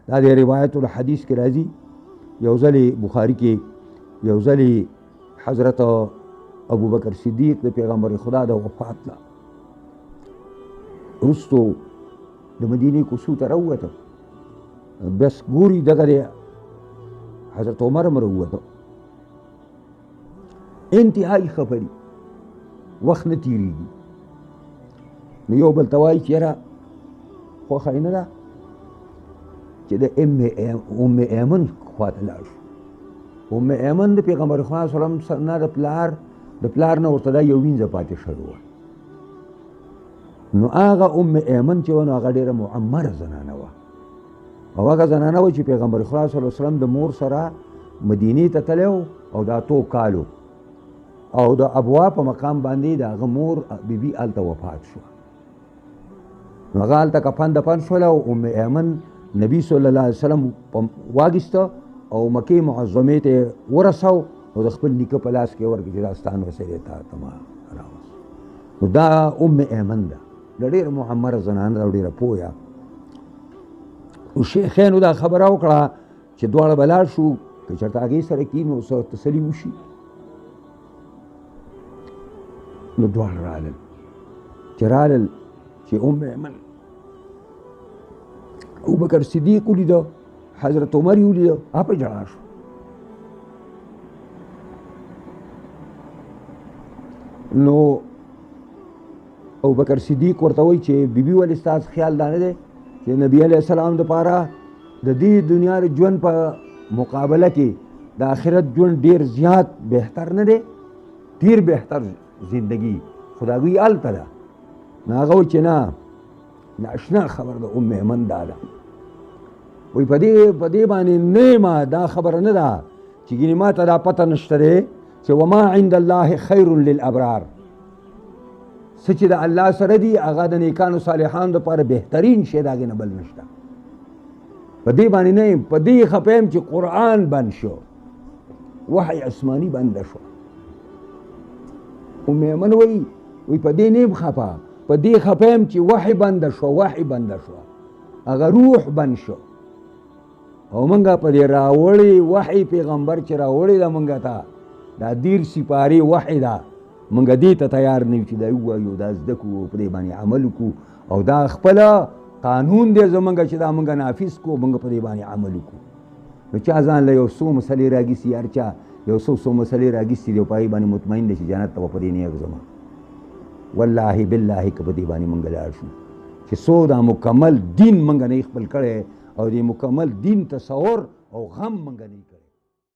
دا د روایت الحدیث کې راځي یو ځل بخاری کې یو ځل حضرت ابو بکر صدیق د پیغمبر خدا د وفات لا وروستو د مدینې کوڅو ته راووته بس ګوري دغه حضرت عمر هم راووته انتهایی خبرې وخت نه تېرېږي نو یو بل ته وایي چې یاره خوښه یې نه ده چې د ام ایمن خواته لاړ شو ام ایمن د پیغمبر خدا صلی الله علیه وسلم نه د پلار نه ورته دا یو وینځه پاتې شوې وه نو هغه ام ایمن چې وه نو هغه ډېره معمره زنانه وه او هغه زنانه وه چې پیغمبر خدا صلی الله علیه وسلم د مور سره مدینې ته تللی او دا تو کالو او د ابوا په مقام باندې د هغه مور بیبي هلته وفات شوه نو هغه هلته کفن دفن شوله او ام ایمن نبی صلی الله علیه وسلم واګسته او مکې معظمې ته ورسو او د خپل نیکه په لاس کې ورکړي چې دا ستا وسیلې ته ما راوست نو دا ام ایمن ده د ډېره معمره زنانه ده او ډېره پویه او شیخینو دا خبره وکړه چې دواړه به لاړ شو که چېرته هغې سره کښېنو څه تسلي وشي نو دواړه رالل چې رالل چې ام ایمن ابوبکر صدیق ولیده حضرت عمر یې ولیده هغه پرې ژړا شو نو ابوبکر صدیق ورته وایي چې بیبي ولې ستاسو خیال دا نه دی چې نبي علیه السلام دپاره د دې دنیا د ژوند په مقابله کې د آخرت ژوند ډېر زیات بهتر نه دی ډېر بهتر زندگی خداګوی هلته ده نو هغه وایي چې نه ناشنا خبر د ام ایمن دا ده وایي په دې باندې نه ما دا خبره نه ده چې ګینې ما ته دا پته نشته دی چې وما عند الله خیر للابرار څه چې د الله سره دي هغه د نیکانو صالحانو دپاره بهترین شی د هغې نه بل نشته په دې باندې نه یم په دې خفه یم چې قرآن بند شو وحی آسماني بنده شو ام ایمن وایي په دې نه یم خفه په دې خفه یم چې وحی بنده شو هغه روح بند شو او مونږه په دې راوړی وحی پیغمبر چې راوړی ده مونږه ته دا دیر سپارې وحی ده مونږ دې ته تیار نه یو چې دا ووایو دا زده کړو په دې باندې عمل وکړو او دا خپله قانون دی زمونږ چې دا مونږ نافظ کړو مونږ په دې باندې عمل وکړو نو چا ځان له یو څو مسلې راګیسي هر چا یو څو مسلې راګیسي دی او په هغې باندې مطمئن دی چې جنت ته به په دې نیغ ځمه والله بالله که په دې باندې مونږ لاړ شو چې څو دا مکمل دین مونږ نه خپل کړی او دې مکمل دین تصور او غم مونږ نه کړی